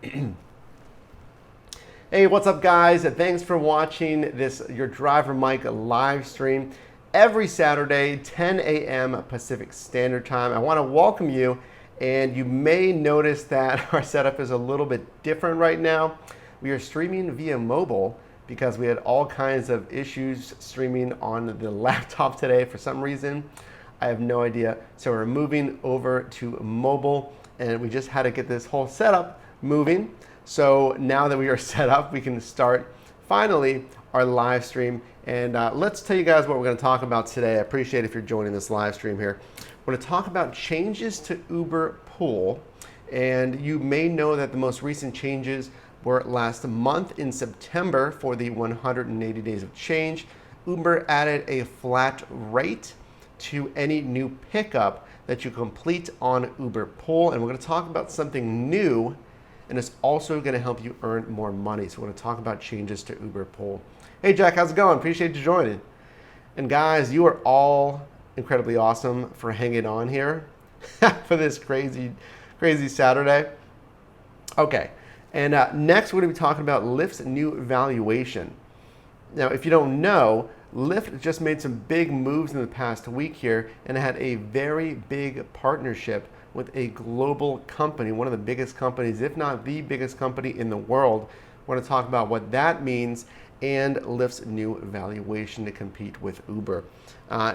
Hey, what's up, guys? Thanks for watching this Your Driver Mike live stream every Saturday, 10 a.m. Pacific Standard Time. I want to welcome you, and you may notice that our setup is a little bit different right now. We are streaming via mobile because we had all kinds of issues streaming on the laptop today for some reason. I have no idea. So we're moving over to mobile, and we just had to get this whole setup moving. So now that we are set up, we can start finally our live stream. And let's tell you guys what we're going to talk about today. I appreciate if you're joining this live stream here. We're going to talk about changes to UberPOOL. And you may know that the most recent changes were last month in September for the 180 days of change. Uber added a flat rate to any new pickup that you complete on UberPOOL. And we're going to talk about something new, and it's also going to help you earn more money. So we're going to talk about changes to UberPOOL. Hey Jack, how's it going? Appreciate you joining. And guys, you are all incredibly awesome for hanging on here for this crazy Saturday. Okay, and next we're going to be talking about Lyft's new valuation. Now, if you don't know, Lyft just made some big moves in the past week here and had a very big partnership with a global company, one of the biggest companies, if not the biggest company in the world. We're going to talk about what that means and Lyft's new valuation to compete with Uber.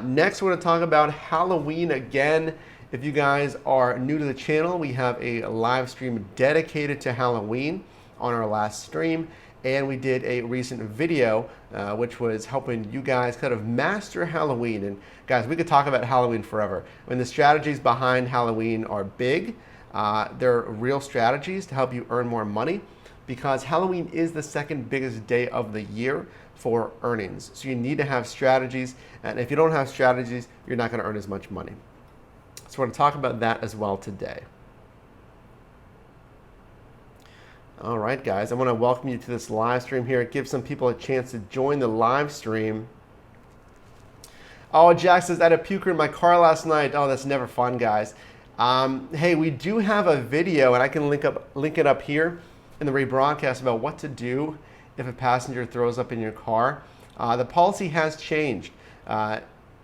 Next, we're going to talk about Halloween again. If you guys are new to the channel, we have a live stream dedicated to Halloween on our last stream. And we did a recent video which was helping you guys kind of master Halloween. And guys, we could talk about Halloween forever. I mean, the strategies behind Halloween are big. They're real strategies to help you earn more money, because Halloween is the second biggest day of the year for earnings. So you need to have strategies. And if you don't have strategies, you're not going to earn as much money. So we're going to talk about that as well today. All right, guys, I want to welcome you to this live stream here. Give some people a chance to join the live stream. Oh, Jack says, I had a puker in my car last night. Oh, that's never fun, guys. Hey, we do have a video, and I can link it up here in the rebroadcast about what to do if a passenger throws up in your car. The policy has changed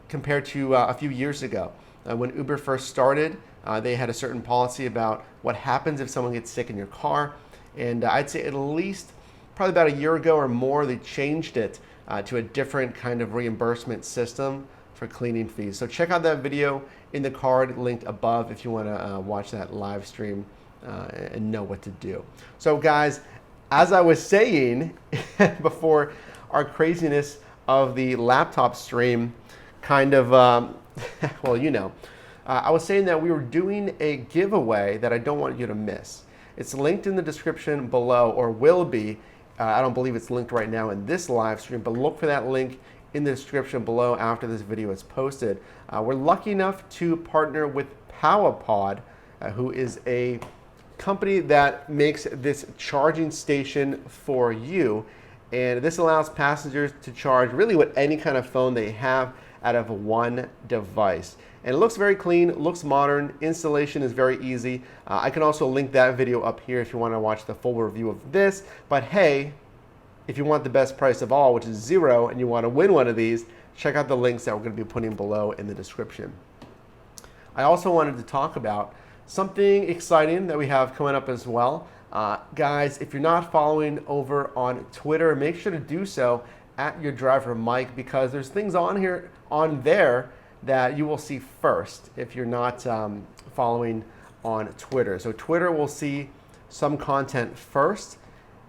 compared to a few years ago. When Uber first started, they had a certain policy about what happens if someone gets sick in your car. And I'd say at least probably about a year ago or more, they changed it to a different kind of reimbursement system for cleaning fees. So check out that video in the card linked above if you want to watch that live stream and know what to do. So guys, as I was saying before our craziness of the laptop stream kind of, well, you know, I was saying that we were doing a giveaway that I don't want you to miss. It's linked in the description below, or will be. I don't believe it's linked right now in this live stream, but look for that link in the description below after this video is posted. We're lucky enough to partner with PowerPod, who is a company that makes this charging station for you. And this allows passengers to charge really with any kind of phone they have out of one device. And it looks very clean, looks modern, installation is very easy. I can also link that video up here if you want to watch the full review of this. But hey, if you want the best price of all, which is $0, and you want to win one of these, check out the links that we're going to be putting below in the description. I also wanted to talk about something exciting that we have coming up as well. Guys, if you're not following over on Twitter, make sure to do so at Your Driver Mike, because there's things on there that you will see first if you're not following on Twitter. So Twitter will see some content first,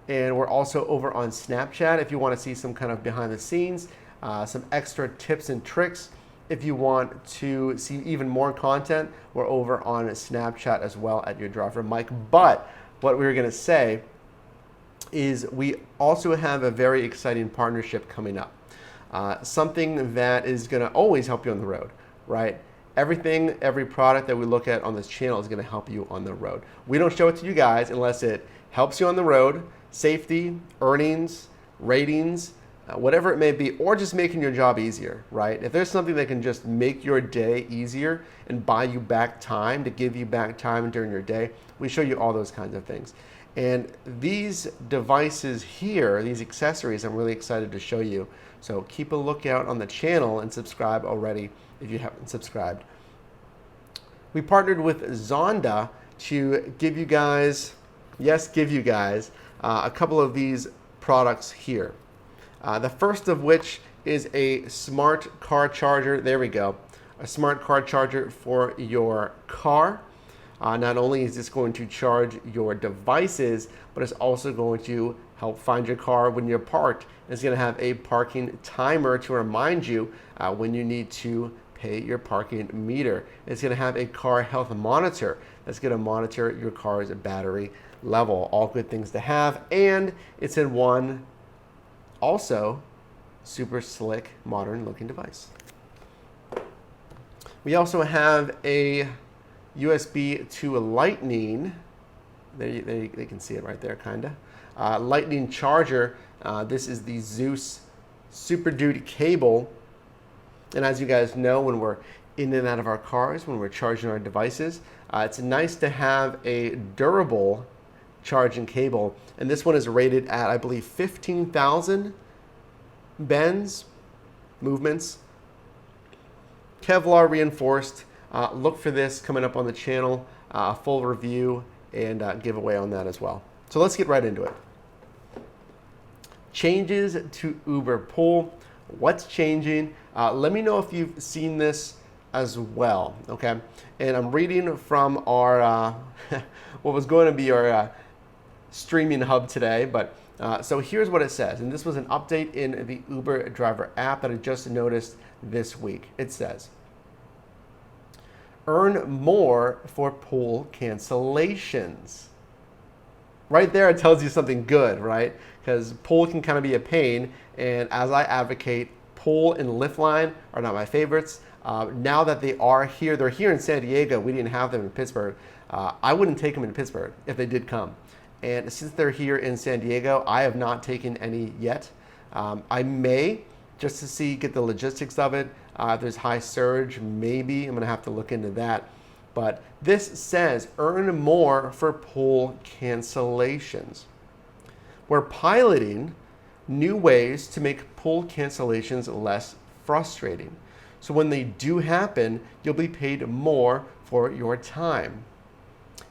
and we're also over on Snapchat if you want to see some kind of behind the scenes, some extra tips and tricks. If you want to see even more content, we're over on Snapchat as well at Your Driver Mike. But what we were going to say is we also have a very exciting partnership coming up. Something that is going to always help you on the road, right? Every product that we look at on this channel is going to help you on the road. We don't show it to you guys unless it helps you on the road, safety, earnings, ratings, whatever it may be, or just making your job easier, right? If there's something that can just make your day easier and buy you back time, to give you back time during your day, we show you all those kinds of things. And these devices here, these accessories, I'm really excited to show you. So keep a lookout on the channel and subscribe already if you haven't subscribed. We partnered with Zonda to give you guys, a couple of these products here. The first of which is a smart car charger. There we go. A smart car charger for your car. Not only is this going to charge your devices, but it's also going to help find your car when you're parked. It's going to have a parking timer to remind you when you need to pay your parking meter. It's going to have a car health monitor that's going to monitor your car's battery level. All good things to have. And it's in one also super slick, modern looking device. We also have a USB to Lightning. They can see it right there, kind of. Lightning charger. This is the Zeus Super Duty cable. And as you guys know, when we're in and out of our cars, when we're charging our devices, it's nice to have a durable charging cable. And this one is rated at, I believe, 15,000 bends, movements. Kevlar reinforced. Look for this coming up on the channel, a full review and giveaway on that as well. So let's get right into it. Changes to UberPOOL. What's changing? Let me know if you've seen this as well, okay? And I'm reading from our, what was going to be our streaming hub today, but so here's what it says. And this was an update in the Uber driver app that I just noticed this week. It says, earn more for pool cancellations. Right there, it tells you something good, right? Because pool can kind of be a pain. And as I advocate, pool and Lyft line are not my favorites. Now that they are here, they're here in San Diego. We didn't have them in Pittsburgh. I wouldn't take them in Pittsburgh if they did come. And since they're here in San Diego, I have not taken any yet. I may, just to see, get the logistics of it. If there's high surge, maybe I'm gonna have to look into that. But this says earn more for pool cancellations. We're piloting new ways to make pool cancellations less frustrating. So when they do happen, you'll be paid more for your time.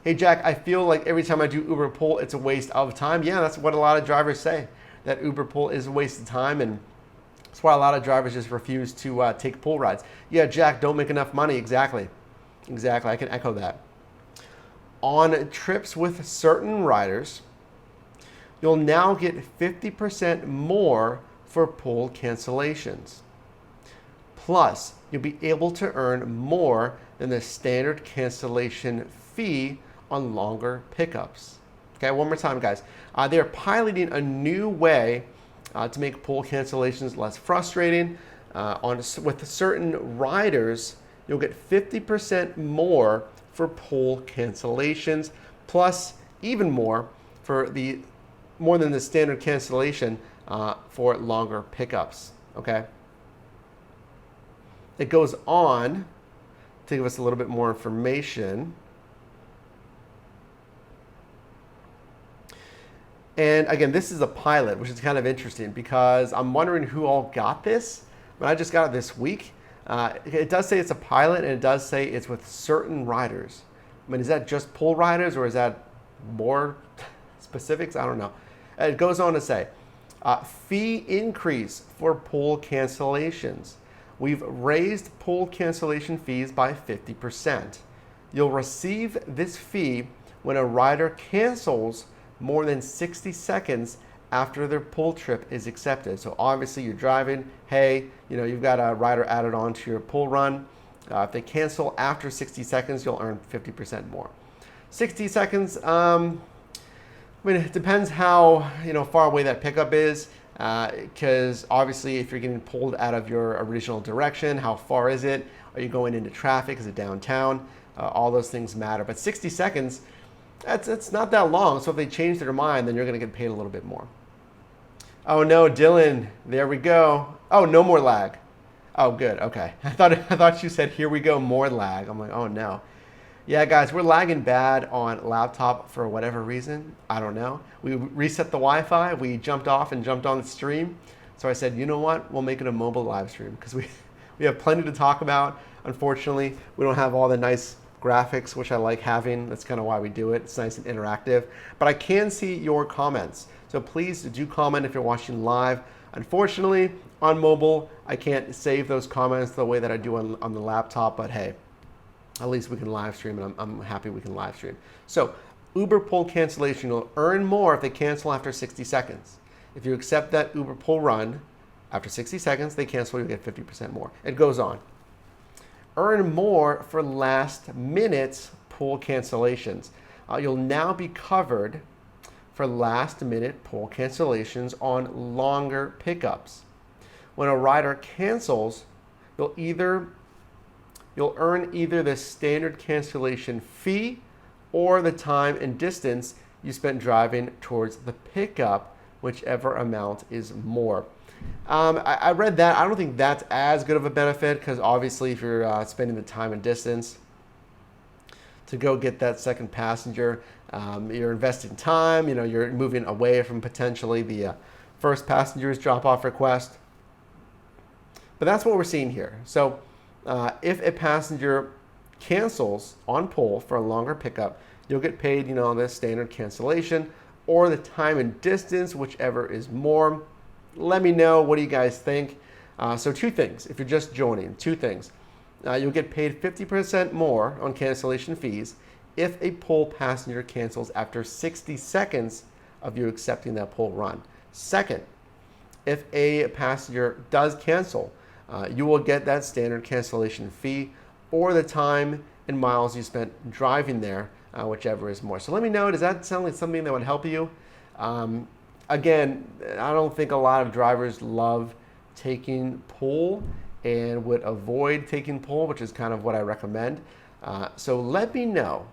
Hey Jack, I feel like every time I do UberPOOL, it's a waste of time. Yeah, that's what a lot of drivers say, that UberPOOL is a waste of time, and that's why a lot of drivers just refuse to take pool rides. Yeah, Jack, don't make enough money. Exactly, I can echo that. On trips with certain riders, you'll now get 50% more for pool cancellations. Plus, you'll be able to earn more than the standard cancellation fee on longer pickups. Okay, one more time, guys. They're piloting a new way to make pool cancellations less frustrating. With certain riders, you'll get 50% more for pool cancellations, plus even more than the standard cancellation for longer pickups. Okay. It goes on to give us a little bit more information. And again, this is a pilot, which is kind of interesting because I'm wondering who all got this, but I just got it this week. It does say it's a pilot, and it does say it's with certain riders. I mean, is that just pool riders, or is that more specifics? I don't know. It goes on to say, fee increase for pool cancellations. We've raised pool cancellation fees by 50%. You'll receive this fee when a rider cancels more than 60 seconds after their pool trip is accepted. So obviously you're driving, hey, you've got a rider added on to your pool run. If they cancel after 60 seconds, you'll earn 50% more. 60 seconds, I mean, it depends how far away that pickup is, because obviously if you're getting pulled out of your original direction, how far is it? Are you going into traffic? Is it downtown? All those things matter. But 60 seconds, it's not that long. So if they change their mind, then you're going to get paid a little bit more. Oh no, Dylan, there we go. Oh, no more lag. Oh, good. Okay. I thought you said, here we go, more lag. I'm like, oh no. Yeah, guys, we're lagging bad on laptop for whatever reason. I don't know. We reset the Wi-Fi. We jumped off and jumped on the stream. So I said, you know what? We'll make it a mobile live stream because we have plenty to talk about. Unfortunately, we don't have all the nice graphics, which I like having. That's kind of why we do it. It's nice and interactive. But I can see your comments. So please do comment if you're watching live. Unfortunately, on mobile, I can't save those comments the way that I do on the laptop, but hey, at least we can live stream, and I'm happy we can live stream. So UberPOOL cancellation, you'll earn more if they cancel after 60 seconds. If you accept that UberPOOL run, after 60 seconds, they cancel, you get 50% more. It goes on. Earn more for last minute pool cancellations. You'll now be covered for last minute pool cancellations on longer pickups. When a rider cancels, you'll earn either the standard cancellation fee or the time and distance you spent driving towards the pickup, whichever amount is more. I read that. I don't think that's as good of a benefit because obviously if you're spending the time and distance to go get that second passenger, you're investing time, you're moving away from potentially the first passenger's drop-off request. But that's what we're seeing here. So if a passenger cancels on pool for a longer pickup, you'll get paid, the standard cancellation or the time and distance, whichever is more. Let me know, what do you guys think? So two things, if you're just joining, two things. You'll get paid 50% more on cancellation fees if a pool passenger cancels after 60 seconds of you accepting that pool run. Second, if a passenger does cancel, you will get that standard cancellation fee or the time and miles you spent driving there, whichever is more. So let me know, does that sound like something that would help you? Again, I don't think a lot of drivers love taking pool and would avoid taking pool, which is kind of what I recommend. So let me know.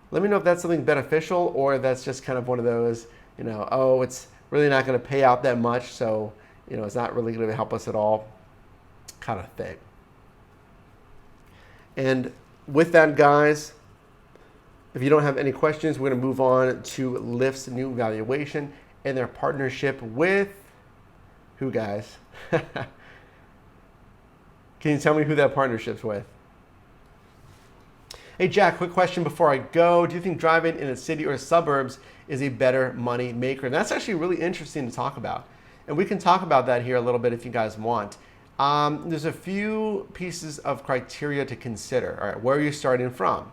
Let me know if that's something beneficial or if that's just kind of one of those, oh, it's really not going to pay out that much, so it's not really going to help us at all kind of thing. And with that, guys, if you don't have any questions, we're going to move on to Lyft's new valuation and their partnership with who, guys? Can you tell me who that partnership's with? Hey, Jack, quick question before I go. Do you think driving in a city or suburbs is a better money maker? And that's actually really interesting to talk about. And we can talk about that here a little bit if you guys want. There's a few pieces of criteria to consider. All right, where are you starting from?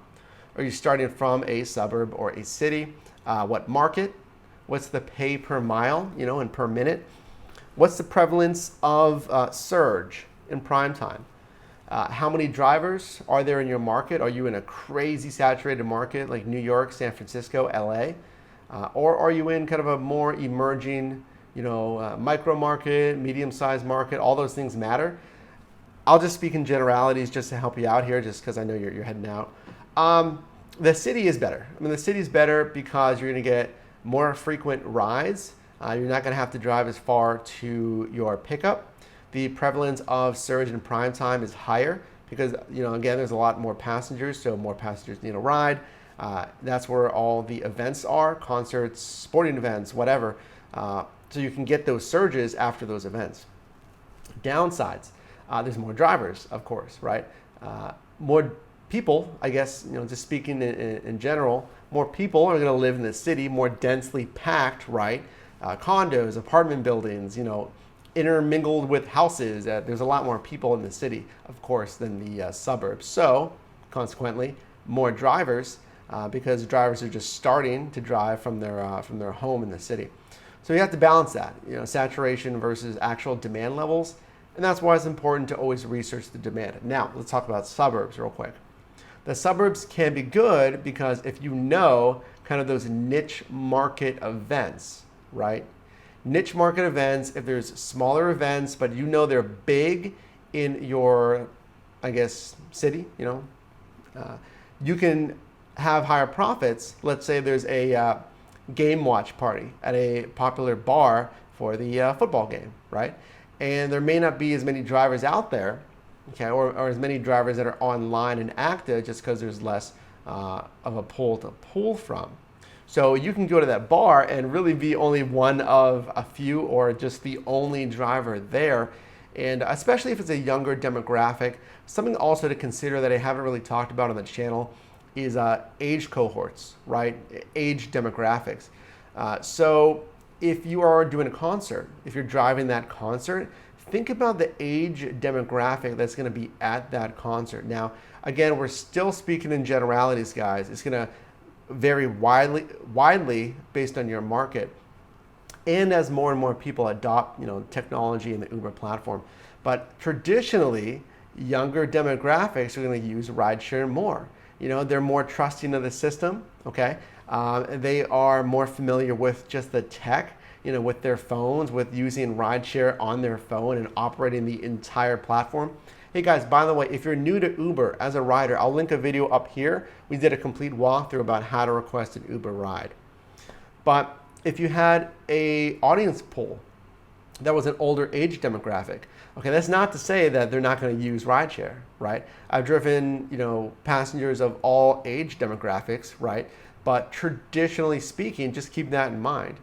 Are you starting from a suburb or a city? What market? What's the pay per mile, and per minute? What's the prevalence of surge in prime time? How many drivers are there in your market? Are you in a crazy saturated market like New York, San Francisco, LA? Or are you in kind of a more emerging, micro market, medium-sized market? All those things matter. I'll just speak in generalities just to help you out here, just because I know you're heading out. The city is better. The city is better because you're going to get more frequent rides. You're not going to have to drive as far to your pickup. The prevalence of surge in prime time is higher because, again, there's a lot more passengers, so more passengers need a ride. That's where all the events are, concerts, sporting events, whatever. So you can get those surges after those events. Downsides, there's more drivers, of course, right? More people, I guess, just speaking in general, more people are going to live in the city, more densely packed, right? Condos, apartment buildings, intermingled with houses. There's a lot more people in the city, of course, than the suburbs. So, consequently, more drivers because drivers are just starting to drive from their home in the city. So you have to balance that, saturation versus actual demand levels, and that's why it's important to always research the demand. Now, let's talk about suburbs real quick. The suburbs can be good because if you know kind of those niche market events, right? Niche market events, if there's smaller events, but they're big in your, I guess, city, you can have higher profits. Let's say there's a game watch party at a popular bar for the football game, right? And there may not be as many drivers out there, okay, or as many drivers that are online and active just because there's less of a pool to pull from. So you can go to that bar and really be only one of a few or just the only driver there. And especially if it's a younger demographic, something also to consider that I haven't really talked about on the channel is age cohorts, right? Age demographics. So if you are doing a concert, if you're driving that concert, think about the age demographic that's going to be at that concert. Now, again, we're still speaking in generalities, guys. It's going to vary widely based on your market, and as more and more people adopt, technology in the Uber platform. But traditionally, younger demographics are going to use rideshare more. They're more trusting of the system. Okay, they are more familiar with just the tech. With their phones, with using rideshare on their phone and operating the entire platform. Hey guys, by the way, if you're new to Uber as a rider, I'll link a video up here. We did a complete walkthrough about how to request an Uber ride. But if you had a audience pool that was an older age demographic, okay, that's not to say that they're not going to use rideshare, right? I've driven, passengers of all age demographics, right? But traditionally speaking, just keep that in mind.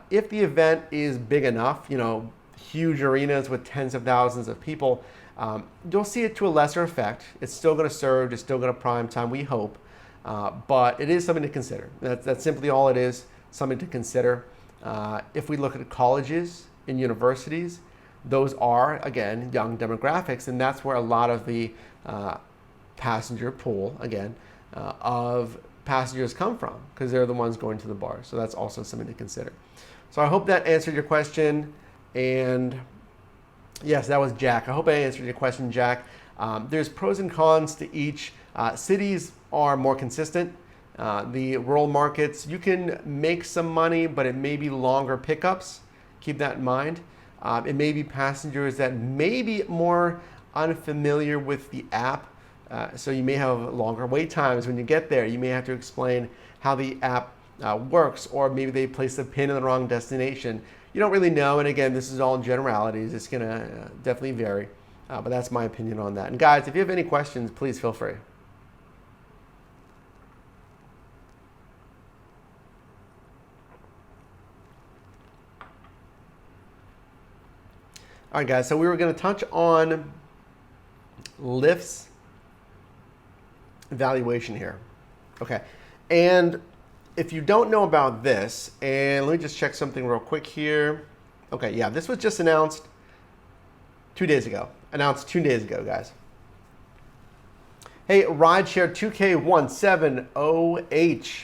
If the event is big enough, huge arenas with tens of thousands of people, you'll see it to a lesser effect. It's still going to surge. It's still going to prime time, we hope. But it is something to consider. That's simply all it is, something to consider. If we look at colleges and universities, those are, again, young demographics. And that's where a lot of the passenger pool, again, of passengers come from, because they're the ones going to the bar. So that's also something to consider. So I hope that answered your question. And yes, that was Jack. I hope I answered your question, Jack. There's pros and cons to each. Cities are more consistent. The rural markets, you can make some money, but it may be longer pickups. Keep that in mind. It may be passengers that may be more unfamiliar with the app. So you may have longer wait times when you get there. You may have to explain how the app works, or maybe they place a pin in the wrong destination. You don't really know, and again, this is all generalities. It's going to definitely vary, but that's my opinion on that. And guys, if you have any questions, please feel free. All right, guys, so we were going to touch on Lyft's valuation here. Okay, and if you don't know about this, and let me just check something real quick here. Okay, yeah, this was just announced 2 days ago. Announced 2 days ago, guys. Hey, rideshare 2K170H.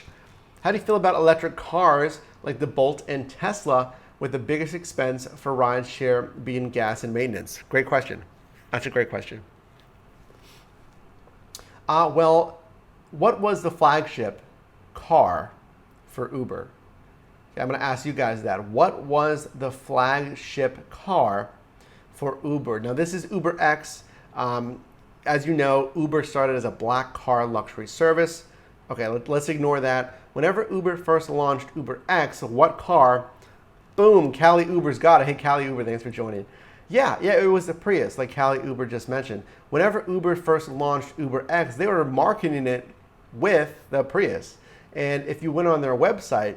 How do you feel about electric cars like the Bolt and Tesla, with the biggest expense for rideshare being gas and maintenance? Great question. That's a great question. Well, what was the flagship car for Uber? Okay, I'm going to ask you guys that. What was the flagship car for Uber? Now, this is UberX. As you know, Uber started as a black car luxury service. Okay, let's ignore that. Whenever Uber first launched UberX, what car? Boom, Cali Uber's got it. Hey, Cali Uber, thanks for joining. Yeah, it was the Prius, like Cali Uber just mentioned. Whenever Uber first launched UberX, they were marketing it with the Prius. And if you went on their website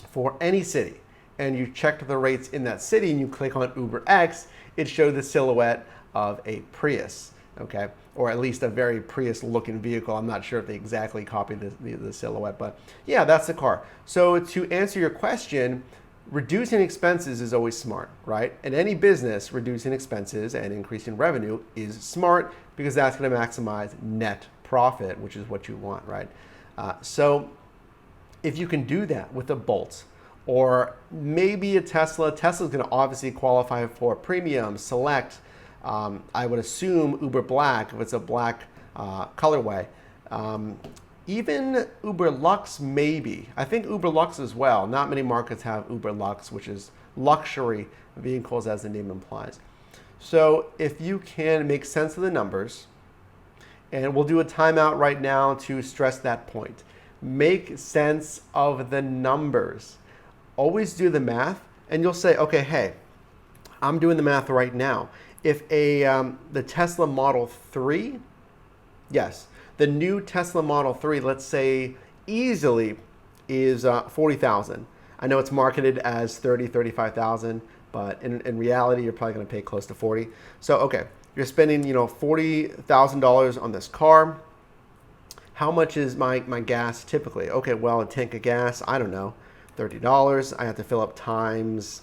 for any city and you checked the rates in that city and you click on UberX, it showed the silhouette of a Prius, okay? Or at least a very Prius-looking vehicle. I'm not sure if they exactly copied the silhouette, but yeah, that's the car. So to answer your question, reducing expenses is always smart, right? In any business, reducing expenses and increasing revenue is smart, because that's going to maximize net profit, which is what you want, right? So if you can do that with a Bolt, or maybe a Tesla, Tesla's going to obviously qualify for premium, select, I would assume Uber Black, if it's a black colorway. Even Uber Lux, maybe. I think Uber Lux as well. Not many markets have Uber Lux, which is luxury vehicles, as the name implies. So if you can make sense of the numbers, and we'll do a timeout right now to stress that point. Make sense of the numbers. Always do the math, and you'll say, okay, hey, I'm doing the math right now. If the Tesla Model 3, yes, The new Tesla Model 3, let's say easily, is 40,000. I know it's marketed as 30, 35,000, but in reality, you're probably going to pay close to 40. So, okay, you're spending, $40,000 on this car. How much is my gas typically? Okay, well, a tank of gas, I don't know, $30. I have to fill up times,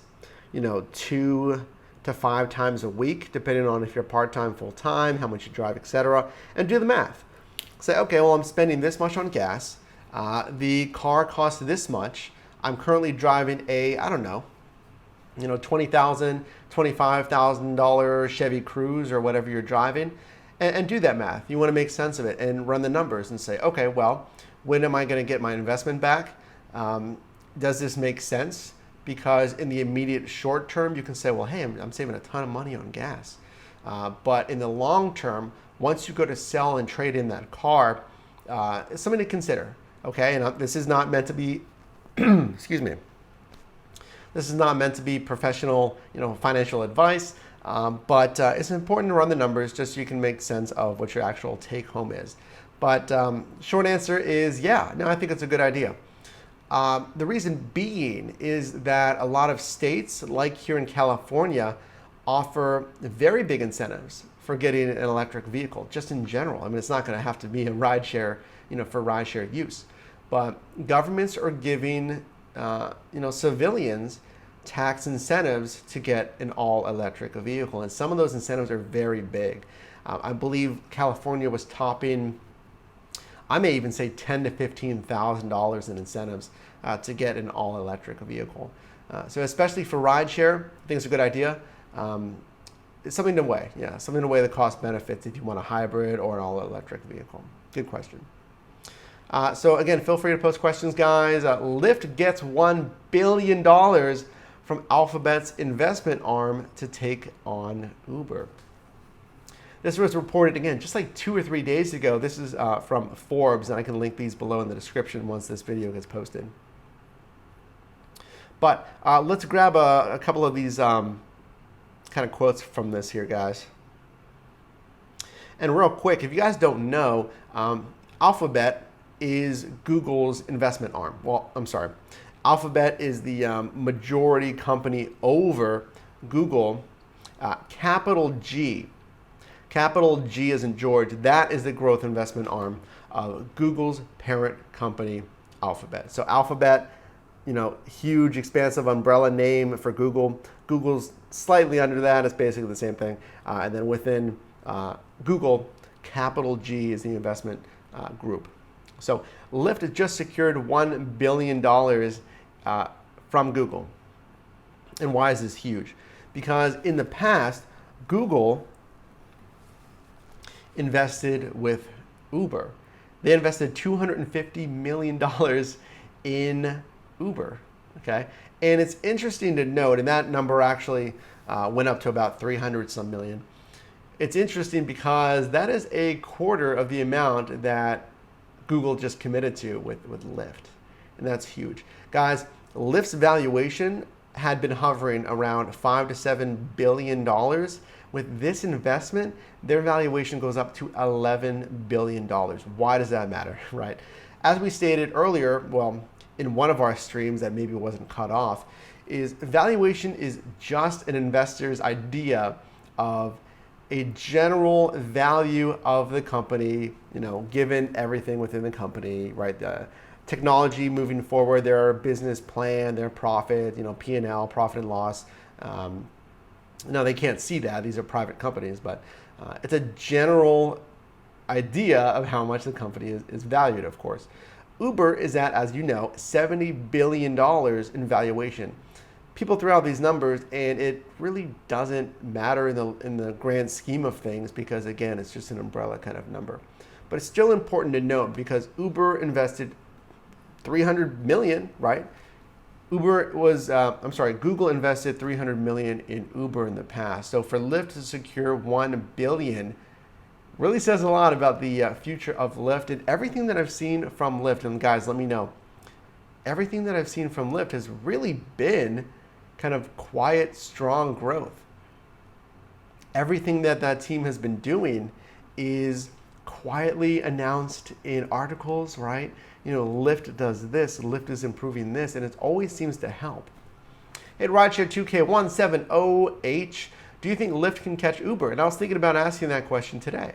2 to 5 times a week, depending on if you're part-time, full-time, how much you drive, etc. And do the math. Say, okay, well, I'm spending this much on gas. The car costs this much. I'm currently driving a, I don't know, $20,000, $25,000 Chevy Cruze or whatever you're driving, and do that math. You want to make sense of it and run the numbers and say, okay, well, when am I going to get my investment back? Does this make sense? Because in the immediate short term, you can say, well, hey, I'm saving a ton of money on gas. But in the long term, once you go to sell and trade in that car, it's something to consider. Okay, and this is not meant to be, excuse me. This is not meant to be professional, financial advice, but it's important to run the numbers just so you can make sense of what your actual take home is. But short answer is, yeah, no, I think it's a good idea. The reason being is that a lot of states, like here in California, offer very big incentives for getting an electric vehicle, just in general. I mean, it's not going to have to be a rideshare, for rideshare use. But governments are giving, civilians tax incentives to get an all-electric vehicle. And some of those incentives are very big. I believe California was topping, I may even say $10,000 to $15,000 in incentives to get an all-electric vehicle. So especially for rideshare, I think it's a good idea. It's something to weigh, something to weigh the cost benefits if you want a hybrid or an all-electric vehicle. Good question. So again, feel free to post questions, guys. Lyft gets $1 billion from Alphabet's investment arm to take on Uber. This was reported, again, just like 2 or 3 days ago. This is from Forbes, and I can link these below in the description once this video gets posted. But let's grab a couple of these kind of quotes from this here, guys. And real quick, if you guys don't know, Alphabet is Google's investment arm. Well, I'm sorry. Alphabet is the majority company over Google. Capital G as in George, that is the growth investment arm of Google's parent company, Alphabet. So Alphabet, huge, expansive umbrella name for Google. Google's slightly under that. It's basically the same thing. And then within Google, Capital G is the investment group. So Lyft has just secured $1 billion from Google. And why is this huge? Because in the past, Google invested with Uber. They invested $250 million in Uber, okay? And it's interesting to note, and that number actually went up to about 300 some million. It's interesting because that is a quarter of the amount that Google just committed to with Lyft, and that's huge. Guys, Lyft's valuation had been hovering around $5 to $7 billion. With this investment, their valuation goes up to $11 billion. Why does that matter, right? As we stated earlier, well, in one of our streams that maybe wasn't cut off, is valuation is just an investor's idea of a general value of the company, given everything within the company, right? The technology moving forward, their business plan, their profit, P&L, profit and loss. No, they can't see that. These are private companies, but it's a general idea of how much the company is valued, of course. Uber is at, as you know, $70 billion in valuation. People throw out these numbers, and it really doesn't matter in the grand scheme of things because, again, it's just an umbrella kind of number. But it's still important to note because Uber invested $300 million, right? Google invested $300 million in Uber in the past. So for Lyft to secure $1 billion really says a lot about the future of Lyft and everything that I've seen from Lyft. And guys, let me know. Everything that I've seen from Lyft has really been kind of quiet, strong growth. Everything that team has been doing is quietly announced in articles, right? Lyft does this, Lyft is improving this, and it always seems to help. Hey, Rideshare2K170H, do you think Lyft can catch Uber? And I was thinking about asking that question today.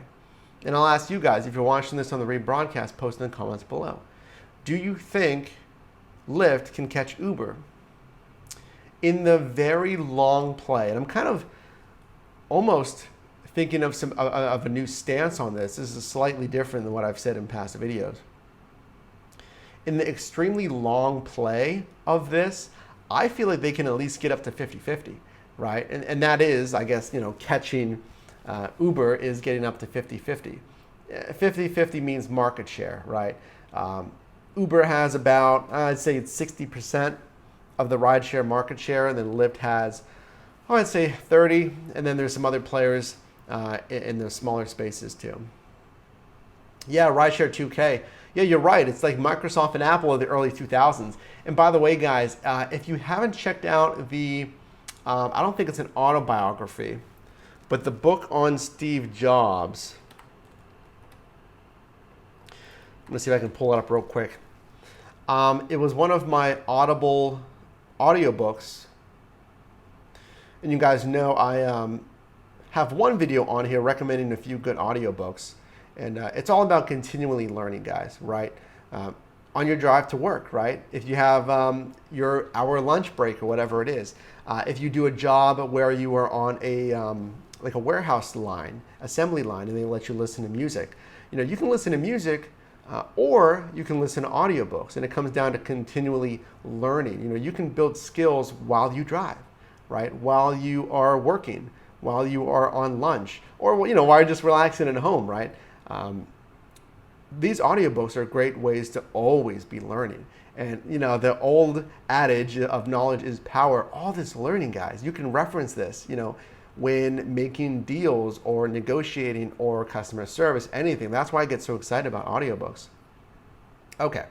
And I'll ask you guys, if you're watching this on the rebroadcast, post in the comments below. Do you think Lyft can catch Uber? In the very long play, and I'm kind of almost thinking of a new stance on this. This is slightly different than what I've said in past videos. In the extremely long play of this, I feel like they can at least get up to 50-50, right? And that is, I guess, catching Uber is getting up to 50-50. 50-50 means market share, right? Uber has about, I'd say it's 60% of the rideshare market share, and then Lyft has, I'd say 30, and then there's some other players in the smaller spaces too. Yeah, Rideshare 2K. Yeah, you're right. It's like Microsoft and Apple of the early 2000s. And by the way, guys, if you haven't checked out the, I don't think it's an autobiography, but the book on Steve Jobs. I'm gonna see if I can pull it up real quick. It was one of my Audible audiobooks. And you guys know I have one video on here recommending a few good audiobooks. And it's all about continually learning, guys, right? On your drive to work, right? If you have your hour lunch break or whatever it is. If you do a job where you are on like a warehouse line, assembly line, and they let you listen to music. You can listen to music or you can listen to audiobooks, and it comes down to continually learning. You can build skills while you drive, right? While you are working, while you are on lunch, or while you're just relaxing at home, right? These audiobooks are great ways to always be learning. And the old adage of knowledge is power. All this learning, guys, you can reference this, when making deals or negotiating or customer service, anything. That's why I get so excited about audiobooks. Okay.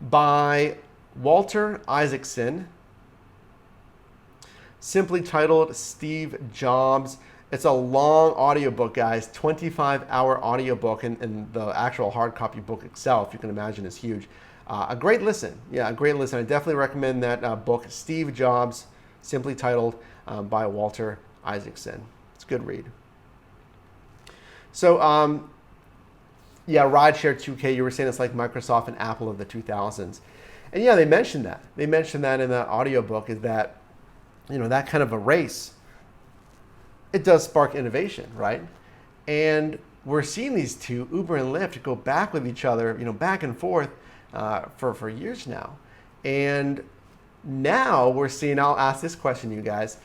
By Walter Isaacson, simply titled Steve Jobs. It's a long audiobook, guys, 25-hour audiobook, and the actual hard copy book itself, you can imagine, is huge. A great listen. Yeah, a great listen. I definitely recommend that book, Steve Jobs, simply titled, by Walter Isaacson. It's a good read. So, yeah, Rideshare 2K, you were saying it's like Microsoft and Apple of the 2000s. And yeah, they mentioned that. They mentioned that in the audiobook, is that, that kind of a race, it does spark innovation, right? And we're seeing these two, Uber and Lyft, go back with each other, back and forth for years now. And now we're seeing, I'll ask this question to you guys,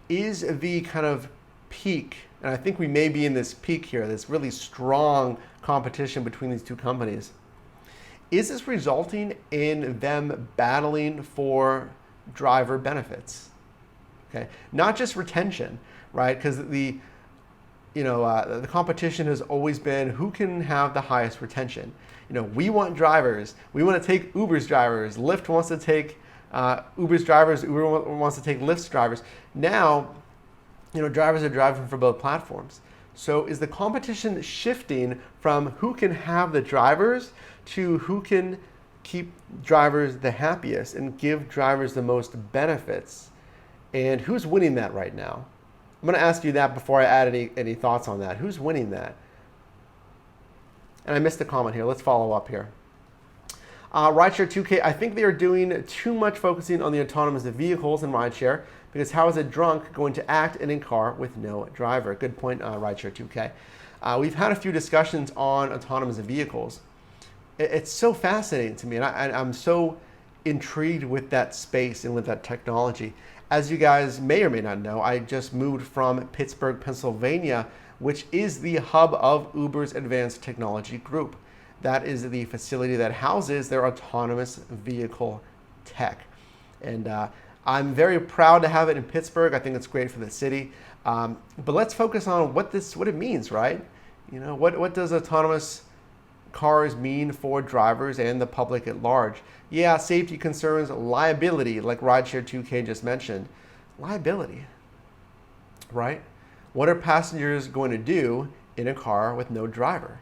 is the kind of peak, and I think we may be in this peak here, this really strong competition between these two companies, is this resulting in them battling for driver benefits? Okay, not just retention, right? Because the competition has always been who can have the highest retention. We want drivers. We want to take Uber's drivers. Lyft wants to take Uber's drivers. Uber wants to take Lyft's drivers. Now, drivers are driving for both platforms. So is the competition shifting from who can have the drivers to who can keep drivers the happiest and give drivers the most benefits? And who's winning that right now? I'm going to ask you that before I add any thoughts on that. Who's winning that? And I missed a comment here. Let's follow up here. Rideshare 2K, I think they are doing too much focusing on the autonomous vehicles in rideshare, because how is a drunk going to act in a car with no driver? Good point, Rideshare 2K. We've had a few discussions on autonomous vehicles. It's so fascinating to me, and I'm so intrigued with that space and with that technology. As you guys may or may not know, I just moved from Pittsburgh, Pennsylvania, which is the hub of Uber's advanced technology group. That is the facility that houses their autonomous vehicle tech. And I'm very proud to have it in Pittsburgh. I think it's great for the city. But let's focus on what it means, right? What does autonomous cars mean for drivers and the public at large? Yeah, safety concerns, liability, like Rideshare 2K just mentioned. Liability, right? What are passengers going to do in a car with no driver?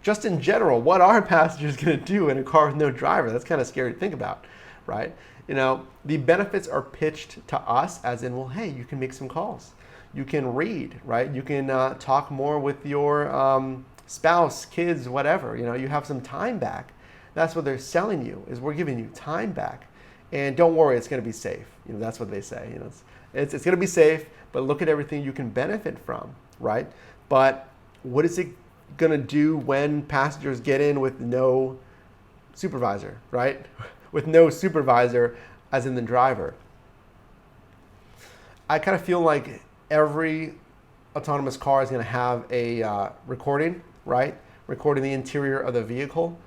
Just in general, what are passengers going to do in a car with no driver? That's kind of scary to think about, right? You know, the benefits are pitched to us as in, well, hey, you can make some calls. You can read, right? You can talk more with your spouse, kids, whatever. You know, you have some time back. That's what they're selling you, is we're giving you time back. And don't worry, it's going to be safe. You know, that's what they say. You know, it's going to be safe, but look at everything you can benefit from, right? But what is it going to do when passengers get in with no supervisor, right? With no supervisor, as in the driver. I kind of feel like every autonomous car is going to have a recording, right? Recording the interior of the vehicle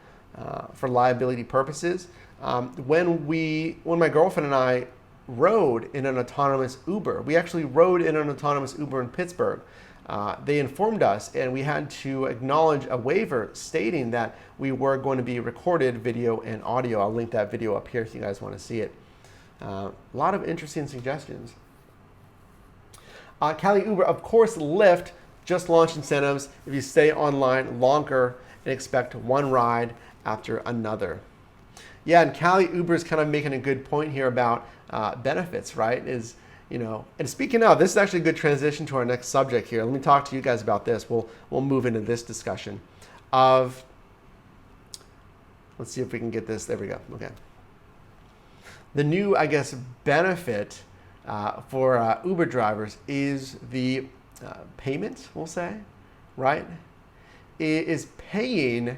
for liability purposes. When my girlfriend and I rode in an autonomous Uber, we actually rode in an autonomous Uber in Pittsburgh. They informed us, and we had to acknowledge a waiver stating that we were going to be recorded video and audio. I'll link that video up here if you guys want to see it. A lot of interesting suggestions. Cali Uber, of course, Lyft just launched incentives if you stay online longer and expect one ride after another. Yeah, and Cali Uber is kind of making a good point here about benefits, right? You know, and speaking of, this is actually a good transition to our next subject here. Let me talk to you guys about this. We'll move into this discussion of, let's see if we can get this. There we go. Okay. The new, I guess, benefit for Uber drivers is the payment, we'll say, right? It is paying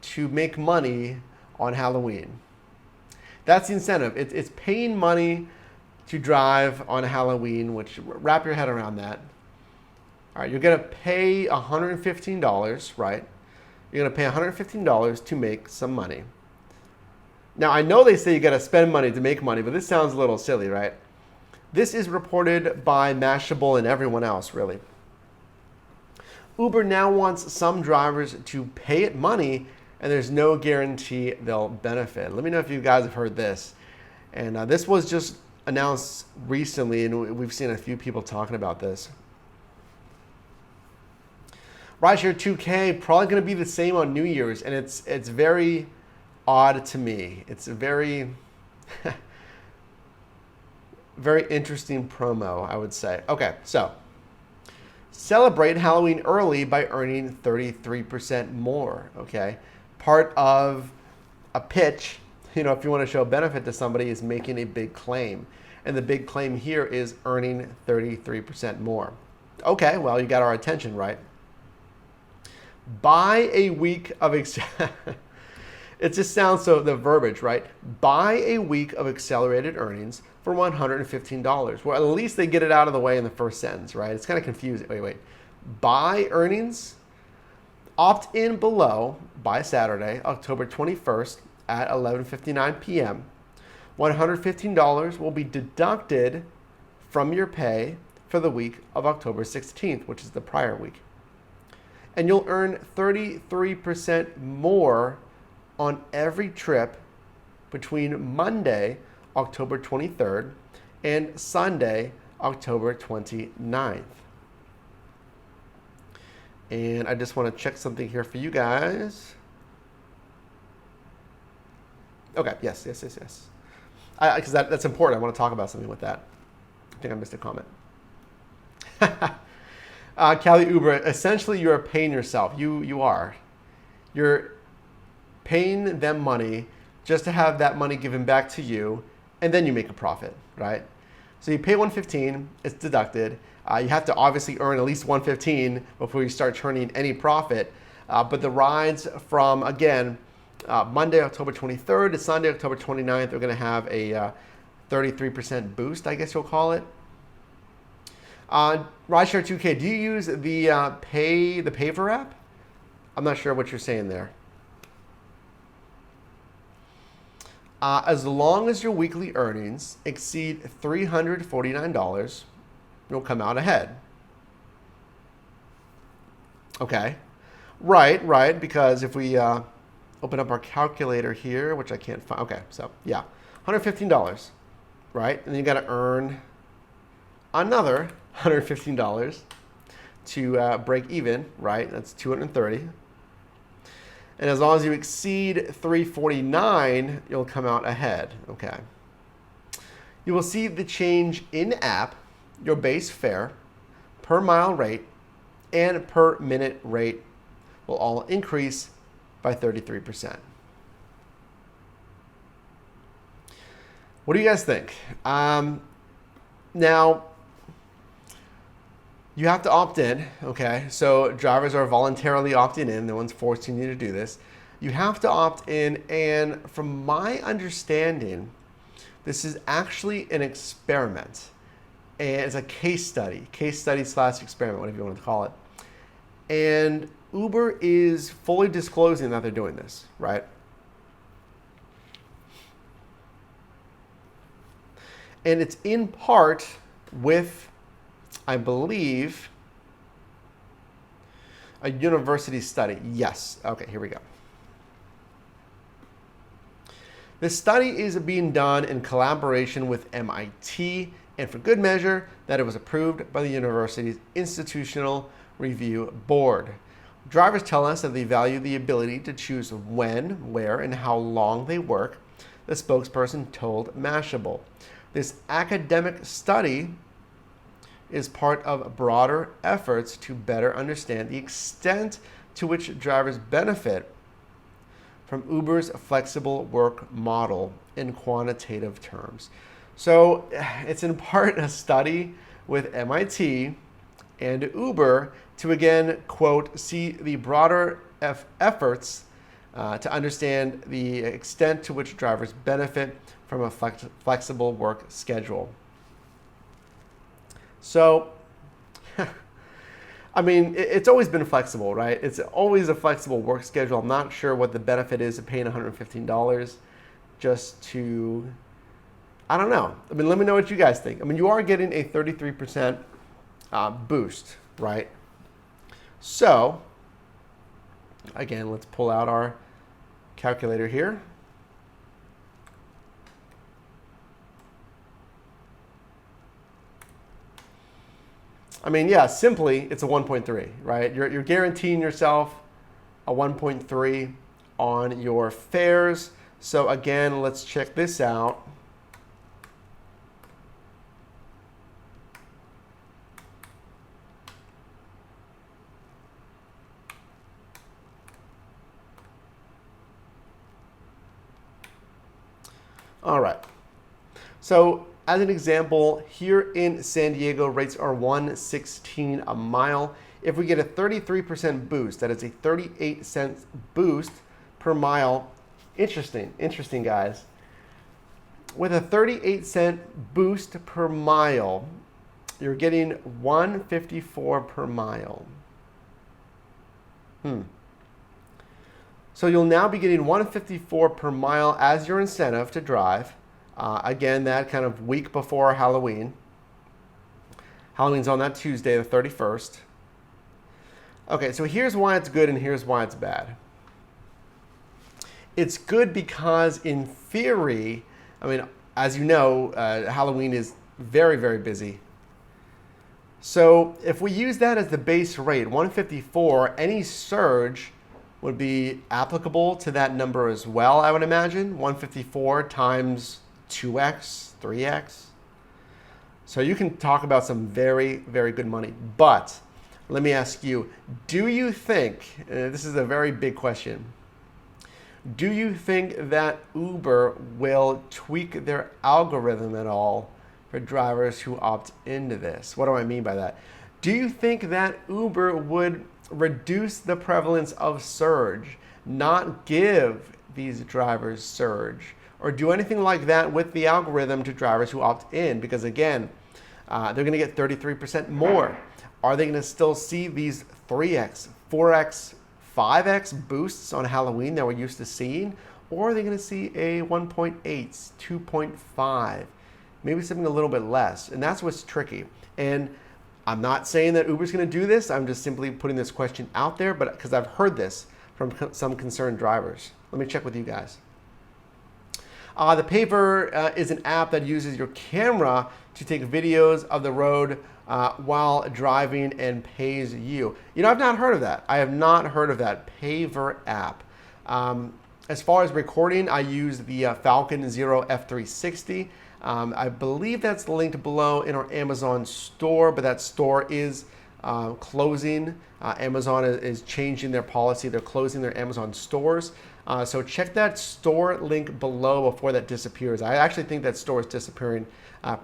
to make money on Halloween. That's the incentive. It's paying money to drive on Halloween, which, wrap your head around that. All right, you're gonna pay $115, right? You're gonna pay $115 to make some money. Now, I know they say you gotta spend money to make money, but this sounds a little silly, right? This is reported by Mashable and everyone else, really. Uber now wants some drivers to pay it money, and there's no guarantee they'll benefit. Let me know if you guys have heard this. And this was just announced recently, and we've seen a few people talking about this. Rideshare 2K, probably going to be the same on New Year's, and it's very odd to me. It's a very, very interesting promo, I would say. Okay, so celebrate Halloween early by earning 33% more, okay? Part of a pitch, you know, if you want to show benefit to somebody, is making a big claim. And the big claim here is earning 33% more. Okay, well, you got our attention, right? Buy a week of, it just sounds so, the verbiage, right? Buy a week of accelerated earnings for $115. Well, at least they get it out of the way in the first sentence, right? It's kind of confusing. Wait. Buy earnings, opt in below by Saturday, October 21st at 11:59 p.m. $115 will be deducted from your pay for the week of October 16th, which is the prior week. And you'll earn 33% more on every trip between Monday, October 23rd, and Sunday, October 29th. And I just want to check something here for you guys. Okay, yes. Because that's important. I want to talk about something with that. I think I missed a comment. Cali Uber, essentially you are paying yourself. You are. You're paying them money just to have that money given back to you, and then you make a profit, right? So you pay $115, it's deducted. You have to obviously earn at least $115 before you start turning any profit. But the rides from, again, Monday, October 23rd to Sunday, October 29th, are going to have a 33% boost, I guess you'll call it. Rideshare 2K, do you use the Paver app? I'm not sure what you're saying there. As long as your weekly earnings exceed $349, you'll come out ahead. Okay. Right, because if we open up our calculator here, which I can't find. Okay, so yeah, $115, right? And then you got to earn another $115 to break even, right? That's 230. And as long as you exceed 349, you'll come out ahead, okay? You will see the change in app, your base fare, per mile rate, and per minute rate will all increase by 33%. What do you guys think? Now, you have to opt in, okay? So drivers are voluntarily opting in. No one's forcing you to do this. You have to opt in, and from my understanding, this is actually an experiment. And it's a case study / experiment, whatever you want to call it. And Uber is fully disclosing that they're doing this, right? And it's in part with, I believe, a university study. Yes. Okay, here we go. This study is being done in collaboration with MIT, and for good measure, that it was approved by the university's Institutional Review Board. Drivers tell us that they value the ability to choose when, where, and how long they work, the spokesperson told Mashable. This academic study is part of broader efforts to better understand the extent to which drivers benefit from Uber's flexible work model in quantitative terms. So it's in part a study with MIT and Uber to, again, quote, see the broader efforts to understand the extent to which drivers benefit from a flexible work schedule. So, I mean, it's always been flexible, right? It's always a flexible work schedule. I'm not sure what the benefit is of paying $115 just to, I don't know. I mean, let me know what you guys think. I mean, you are getting a 33% boost, right? So, again, let's pull out our calculator here. I mean, yeah, simply, it's a 1.3, right? You're guaranteeing yourself a 1.3 on your fares. So again, let's check this out. All right. So as an example, here in San Diego, rates are $1.16 a mile. If we get a 33% boost, that is a 38-cent boost per mile. Interesting, guys. With a 38-cent boost per mile, you're getting $1.54 per mile. So you'll now be getting $1.54 per mile as your incentive to drive. Again, that kind of week before Halloween. Halloween's on that Tuesday, the 31st. Okay, so here's why it's good and here's why it's bad. It's good because in theory, I mean, as you know, Halloween is very, very busy. So if we use that as the base rate, 154, any surge would be applicable to that number as well, I would imagine. 154 times 2x, 3x. So you can talk about some very, very good money. But let me ask you, do you think, this is a very big question, do you think that Uber will tweak their algorithm at all for drivers who opt into this? What do I mean by that? Do you think that Uber would reduce the prevalence of surge, not give these drivers surge, or do anything like that with the algorithm to drivers who opt in? Because again, they're going to get 33% more. Are they going to still see these 3x, 4x, 5x boosts on Halloween that we're used to seeing? Or are they going to see a 1.8, 2.5, maybe something a little bit less? And that's what's tricky. And I'm not saying that Uber's going to do this. I'm just simply putting this question out there, but because I've heard this from some concerned drivers. Let me check with you guys. The Paver is an app that uses your camera to take videos of the road while driving and pays you. You know, I've not heard of that. I have not heard of that Paver app. As far as recording, I use the Falcon Zero F360. I believe that's linked below in our Amazon store, but that store is closing. Amazon is changing their policy. They're closing their Amazon stores. So check that store link below before that disappears. I actually think that store is disappearing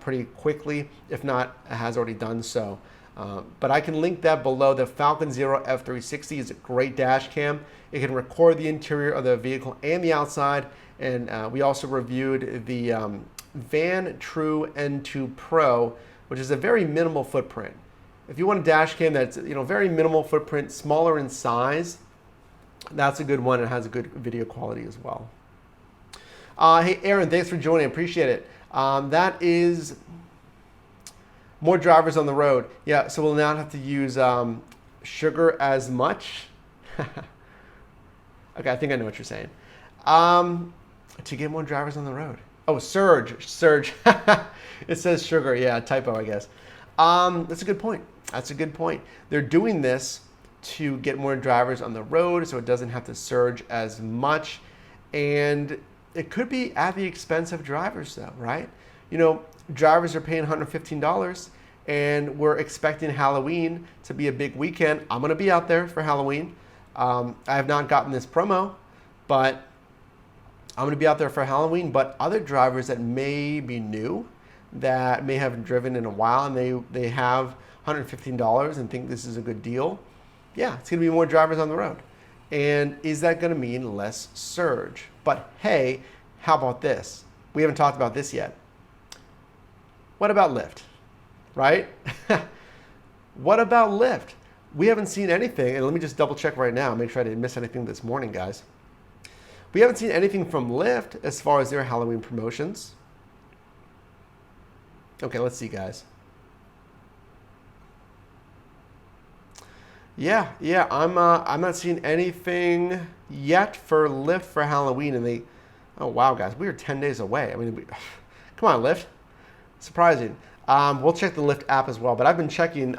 pretty quickly, if not, it has already done so. But I can link that below. The Falcon Zero F360 is a great dash cam. It can record the interior of the vehicle and the outside. And we also reviewed the Van True N2 Pro, which is a very minimal footprint. If you want a dash cam that's very minimal footprint, smaller in size, that's a good one. It has a good video quality as well. Hey, Aaron, thanks for joining. Appreciate it. That is more drivers on the road. Yeah, so we'll not have to use sugar as much. Okay, I think I know what you're saying. To get more drivers on the road. Oh, surge. It says sugar. Yeah, typo, I guess. That's a good point. That's a good point. They're doing this to get more drivers on the road so it doesn't have to surge as much. And it could be at the expense of drivers though, right? You know, drivers are paying $115 and we're expecting Halloween to be a big weekend. I'm going to be out there for Halloween. I have not gotten this promo, but I'm going to be out there for Halloween. But other drivers that may be new, that may have driven in a while and they have $115 and think this is a good deal, yeah, it's going to be more drivers on the road. And is that going to mean less surge? But hey, how about this? We haven't talked about this yet. What about Lyft, right? What about Lyft? We haven't seen anything, and let me just double check right now, make sure I didn't miss anything this morning, guys. We haven't seen anything from Lyft as far as their Halloween promotions. Okay, let's see, guys. Yeah, I'm not seeing anything yet for Lyft for Halloween, and oh wow, guys, we are 10 days away. I mean, come on, Lyft, surprising. We'll check the Lyft app as well, but I've been checking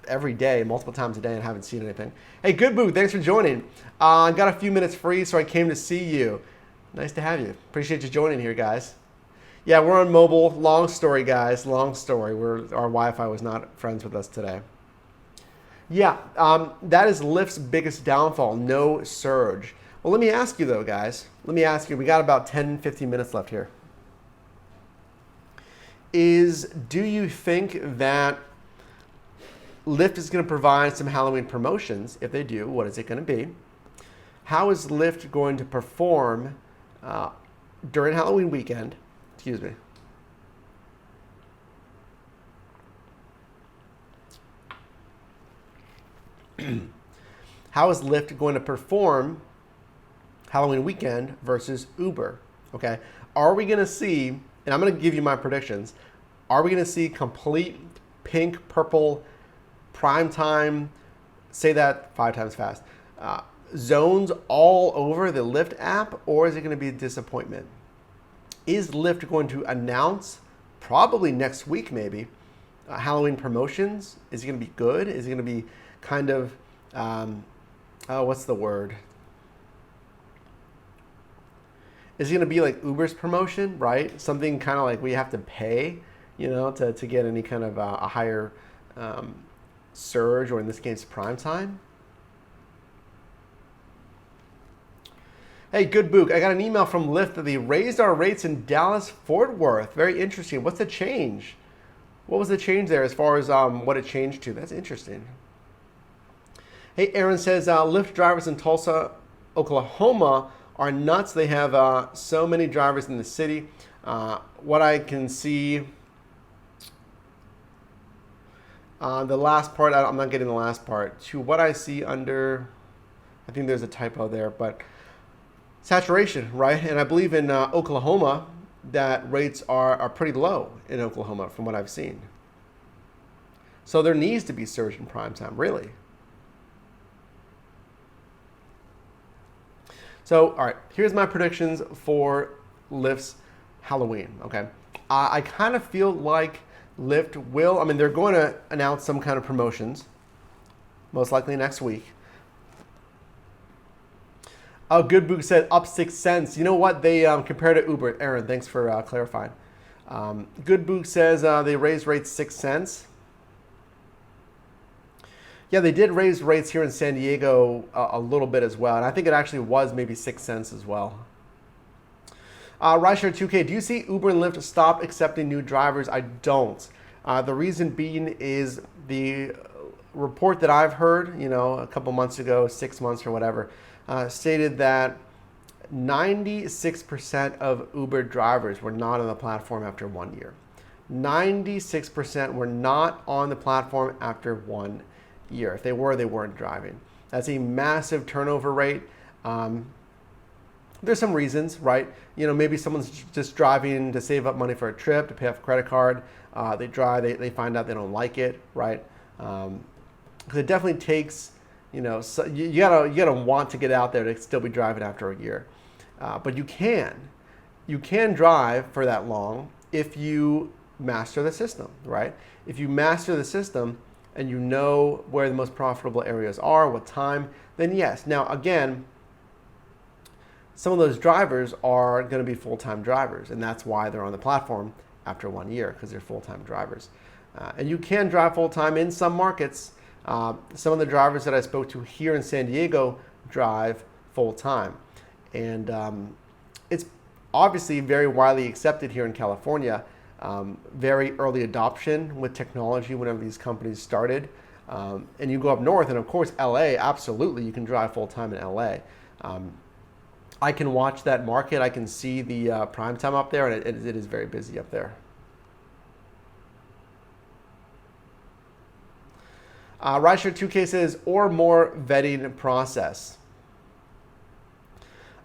every day, multiple times a day, and haven't seen anything. Hey, Good Boo, thanks for joining. I got a few minutes free, so I came to see you. Nice to have you. Appreciate you joining here, guys. Yeah, we're on mobile. Long story, guys. Long story. Our Wi-Fi was not friends with us today. Yeah, that is Lyft's biggest downfall, no surge. Well, let me ask you though, guys. Let me ask you, we got about 10, 15 minutes left here. Do you think that Lyft is going to provide some Halloween promotions? If they do, what is it going to be? How is Lyft going to perform during Halloween weekend? Excuse me. How is Lyft going to perform Halloween weekend versus Uber? Okay, are we going to see, and I'm going to give you my predictions, are we going to see complete pink, purple, prime time, say that 5 times fast, zones all over the Lyft app, or is it going to be a disappointment? Is Lyft going to announce, probably next week maybe, Halloween promotions? Is it going to be good? Is it going to be kind of, what's the word? Is it going to be like Uber's promotion, right? Something kind of like we have to pay, to get any kind of a higher surge, or in this case, prime time. Hey, Good Book, I got an email from Lyft that they raised our rates in Dallas, Fort Worth. Very interesting. What's the change? What was the change there as far as what it changed to? That's interesting. Hey, Aaron says, Lyft drivers in Tulsa, Oklahoma are nuts. They have so many drivers in the city. What I can see, the last part, I'm not getting the last part. To what I see under, I think there's a typo there, but saturation, right? And I believe in Oklahoma that rates are pretty low in Oklahoma from what I've seen. So there needs to be surge in prime time, really. So, all right, here's my predictions for Lyft's Halloween. Okay, I kind of feel like Lyft will. I mean, they're going to announce some kind of promotions, most likely next week. Oh, Good Book said up 6 cents. You know what? They compared to Uber. Aaron, thanks for clarifying. Good Book says they raised rates 6 cents. Yeah, they did raise rates here in San Diego a little bit as well. And I think it actually was maybe 6 cents as well. Rideshare 2K, do you see Uber and Lyft stop accepting new drivers? I don't. The reason being is the report that I've heard, a couple months ago, 6 months or whatever, stated that 96% of Uber drivers were not on the platform after 1 year. 96% were not on the platform after 1 year. If they were, they weren't driving. That's a massive turnover rate. There's some reasons, right? Maybe someone's just driving to save up money for a trip, to pay off a credit card. They drive, they find out they don't like it, right? Because it definitely takes, so you gotta want to get out there to still be driving after a year. But you can drive for that long if you master the system, right? If you master the system and you know where the most profitable areas are, what time, then yes. Now again, some of those drivers are going to be full-time drivers, and that's why they're on the platform after 1 year, because they're full-time drivers. And you can drive full-time in some markets. Some of the drivers that I spoke to here in San Diego drive full-time. And it's obviously very widely accepted here in California. Very early adoption with technology whenever these companies started. And you go up north, and of course LA, absolutely, you can drive full-time in LA. I can watch that market. I can see the prime time up there, and it is very busy up there. Rideshare 2K says, or more vetting process.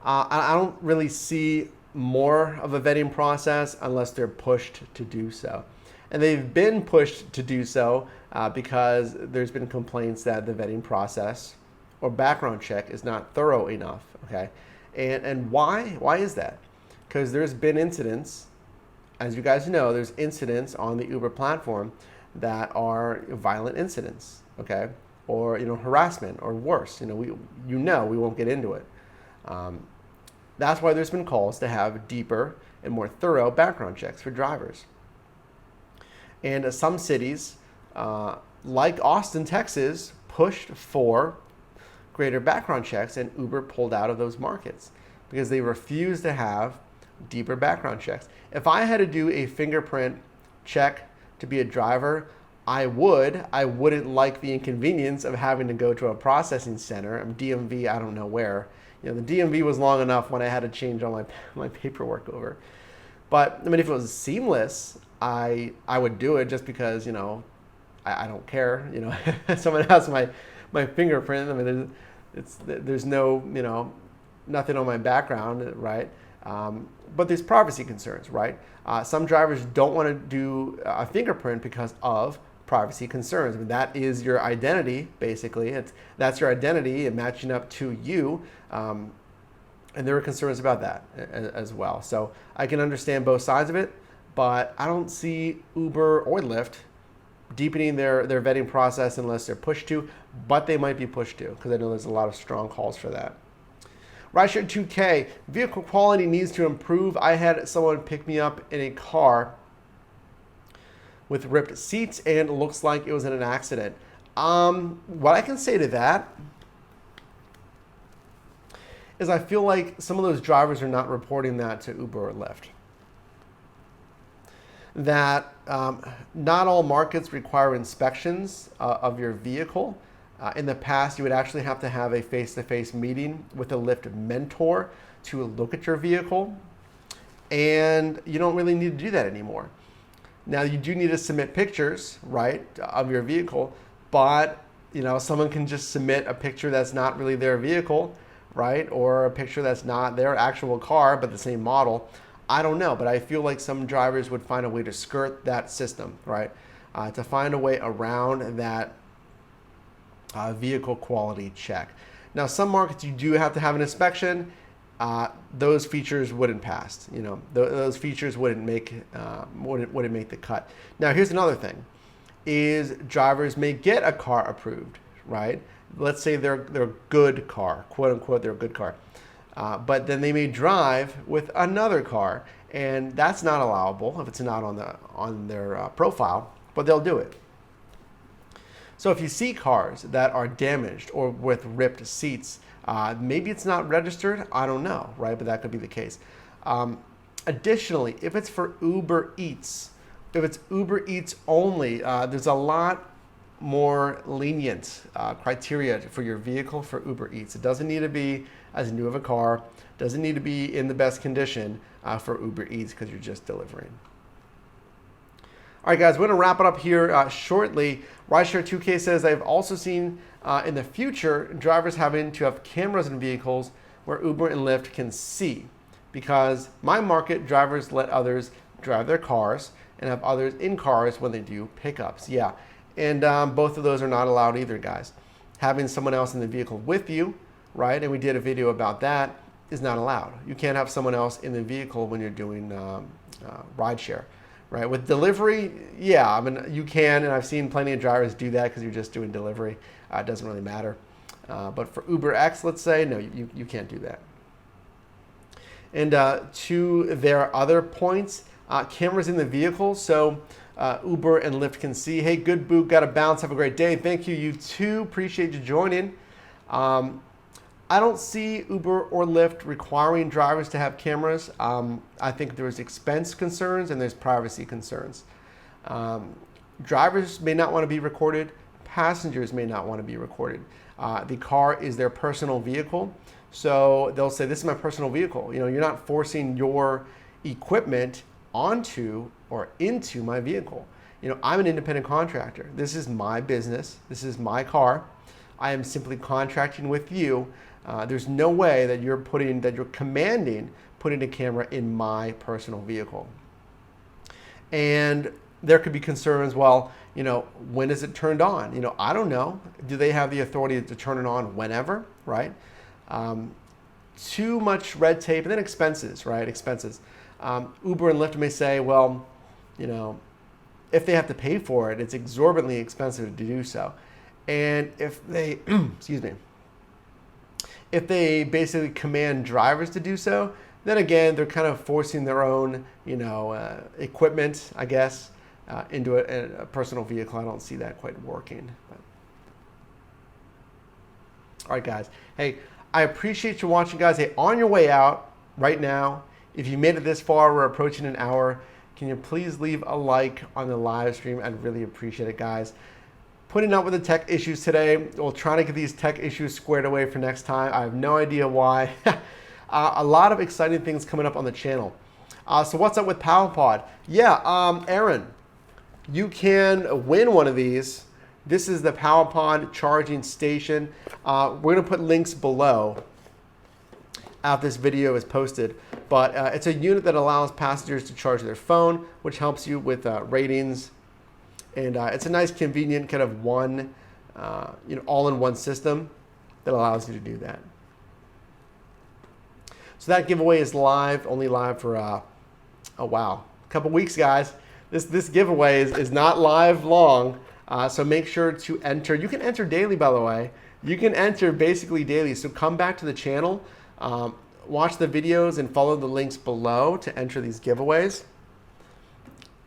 I don't really see more of a vetting process unless they're pushed to do so. And they've been pushed to do so because there's been complaints that the vetting process or background check is not thorough enough, okay? And why? Why is that? Because there's been incidents, as you guys know, there's incidents on the Uber platform that are violent incidents, okay? Or, harassment or worse. We won't get into it. That's why there's been calls to have deeper and more thorough background checks for drivers. And some cities, like Austin, Texas, pushed for greater background checks, and Uber pulled out of those markets because they refused to have deeper background checks. If I had to do a fingerprint check to be a driver, I would. I wouldn't like the inconvenience of having to go to a processing center. DMV, I don't know where. The DMV was long enough when I had to change all my paperwork over. But if it was seamless, I would do it just because, I don't care. Someone has my fingerprint. There's no, nothing on my background, right? But there's privacy concerns, right? Some drivers don't want to do a fingerprint because of privacy concerns. That is your identity, basically. That's your identity and matching up to you. And there are concerns about that as well. So I can understand both sides of it, but I don't see Uber or Lyft deepening their vetting process unless they're pushed to, but they might be pushed to, because I know there's a lot of strong calls for that. Rideshare 2K, vehicle quality needs to improve. I had someone pick me up in a car with ripped seats and it looks like it was in an accident. What I can say to that is I feel like some of those drivers are not reporting that to Uber or Lyft. That not all markets require inspections of your vehicle. In the past, you would actually have to have a face-to-face meeting with a Lyft mentor to look at your vehicle, and you don't really need to do that anymore. Now, you do need to submit pictures, right, of your vehicle, but someone can just submit a picture that's not really their vehicle, right, or a picture that's not their actual car but the same model. I don't know, but I feel like some drivers would find a way to skirt that system, right, to find a way around that vehicle quality check. Now, some markets you do have to have an inspection. those features wouldn't pass. Those features wouldn't make the cut. Now, here's another thing: is drivers may get a car approved, right? Let's say they're a good car, quote unquote, they're a good car, but then they may drive with another car, and that's not allowable if it's not on their profile, but they'll do it. So if you see cars that are damaged or with ripped seats, maybe it's not registered, I don't know, right? But that could be the case. Additionally, if it's for Uber Eats, if it's Uber Eats only, there's a lot more lenient criteria for your vehicle for Uber Eats. It doesn't need to be as new of a car, doesn't need to be in the best condition for Uber Eats because you're just delivering. All right, guys, we're going to wrap it up here shortly. Rideshare2K says, I've also seen in the future drivers having to have cameras in vehicles where Uber and Lyft can see, because my market, drivers let others drive their cars and have others in cars when they do pickups. Yeah, and both of those are not allowed either, guys. Having someone else in the vehicle with you, right, and we did a video about that, is not allowed. You can't have someone else in the vehicle when you're doing rideshare. Right, with delivery, yeah, I mean, you can, and I've seen plenty of drivers do that because you're just doing delivery. It doesn't really matter. But for Uber X, let's say, no, you can't do that. And to their other points, cameras in the vehicle. So Uber and Lyft can see, hey, good boot, got to bounce, have a great day. Thank you, you too, appreciate you joining. I don't see Uber or Lyft requiring drivers to have cameras. I think there's expense concerns and there's privacy concerns. Drivers may not want to be recorded. Passengers may not want to be recorded. The car is their personal vehicle. So they'll say, this is my personal vehicle. You're not forcing your equipment onto or into my vehicle. I'm an independent contractor. This is my business. This is my car. I am simply contracting with you. There's no way that you're commanding putting a camera in my personal vehicle. And there could be concerns, well, when is it turned on? I don't know. Do they have the authority to turn it on whenever, right? Too much red tape, and then expenses, right? Expenses. Uber and Lyft may say, well, if they have to pay for it, it's exorbitantly expensive to do so. And if they, excuse me, if they basically command drivers to do so, then again, they're kind of forcing their own, equipment, I guess, into a personal vehicle. I don't see that quite working. But. All right, guys. Hey, I appreciate you watching, guys. Hey, on your way out right now, if you made it this far, we're approaching an hour. Can you please leave a like on the live stream? I'd really appreciate it, guys. Putting up with the tech issues today. We'll try to get these tech issues squared away for next time. I have no idea why. A lot of exciting things coming up on the channel. So what's up with PowerPod? Yeah, Aaron, you can win one of these. This is the PowerPod charging station. We're gonna put links below after this video is posted. But it's a unit that allows passengers to charge their phone, which helps you with ratings. And it's a nice, convenient kind of one, all-in-one system that allows you to do that. So that giveaway is live, only live for, a couple weeks, guys. This giveaway is not live long, so make sure to enter. You can enter daily, by the way. You can enter basically daily. So come back to the channel, watch the videos, and follow the links below to enter these giveaways.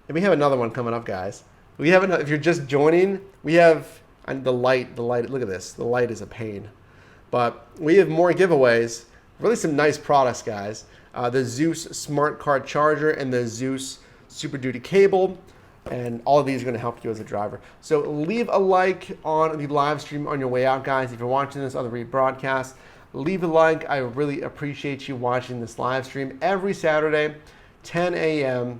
And we have another one coming up, guys. We have if you're just joining, we have the light, look at this. The light is a pain. But we have more giveaways. Really some nice products, guys. The Zeus Smart Card Charger and the Zeus Super Duty Cable. And all of these are going to help you as a driver. So leave a like on the live stream on your way out, guys. If you're watching this on the rebroadcast, leave a like. I really appreciate you watching this live stream every Saturday, 10 a.m.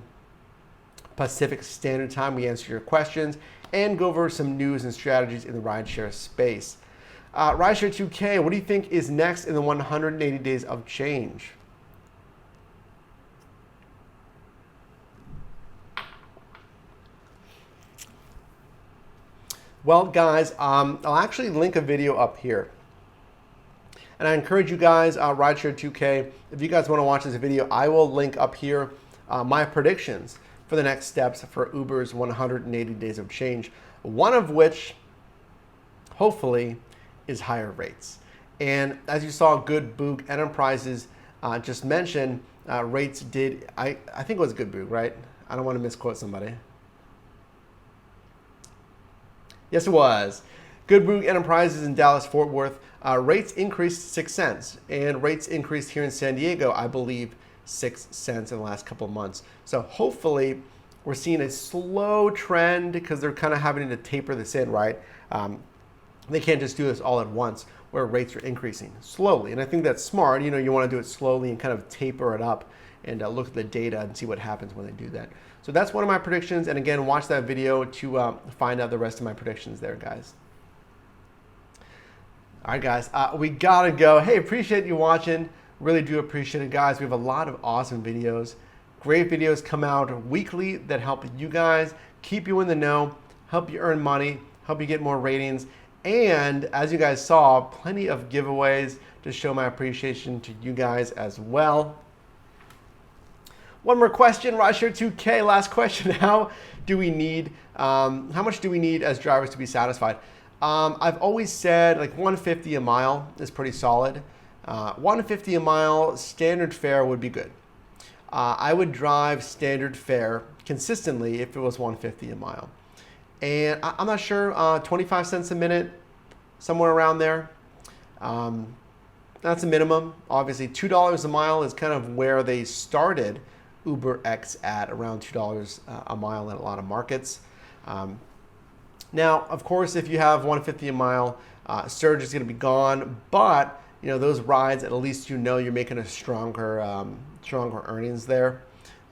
Pacific Standard Time. We answer your questions and go over some news and strategies in the rideshare space. Rideshare2K, what do you think is next in the 180 days of change? Well, guys, I'll actually link a video up here. And I encourage you guys, Rideshare 2K, if you guys want to watch this video, I will link up here my predictions for the next steps for Uber's 180 days of change, one of which, hopefully, is higher rates. And as you saw, Good Boog Enterprises just mentioned, rates did, I think it was Good Boog, right? I don't want to misquote somebody. Yes, it was. Good Boog Enterprises in Dallas-Fort Worth, rates increased 6 cents, and rates increased here in San Diego, I believe, 6 cents in the last couple of months. So hopefully we're seeing a slow trend because they're kind of having to taper this in, right? They can't just do this all at once where rates are increasing slowly. And I think that's smart. You know, you want to do it slowly and kind of taper it up and look at the data and see what happens when they do that. So that's one of my predictions. And again, watch that video to find out the rest of my predictions there, guys. All right, guys, we gotta go. Hey, appreciate you watching. Really do appreciate it, guys. We have a lot of awesome videos. Great videos come out weekly that help you guys, keep you in the know, help you earn money, help you get more ratings. And as you guys saw, plenty of giveaways to show my appreciation to you guys as well. One more question, Rideshare 2K, last question. How much do we need as drivers to be satisfied? I've always said like 150 a mile is pretty solid. 150 a mile standard fare would be good. I would drive standard fare consistently if it was 150 a mile. And I'm not sure, 25 cents a minute, somewhere around there. That's a minimum. Obviously, $2 a mile is kind of where they started UberX at, around $2 a mile in a lot of markets. Now, of course, if you have 150 a mile, surge is going to be gone, but you know those rides, at least you know you're making a stronger earnings there.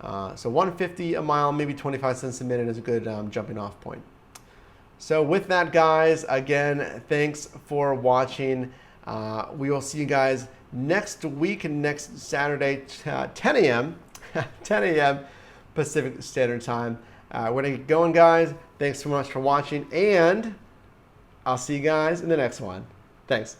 So 150 a mile, maybe 25 cents a minute is a good jumping off point. So with that, guys, again, thanks for watching. We will see you guys next week, next Saturday, 10 a.m. 10 a.m. Pacific Standard Time. We're going to get going, guys. Thanks so much for watching, and I'll see you guys in the next one. Thanks.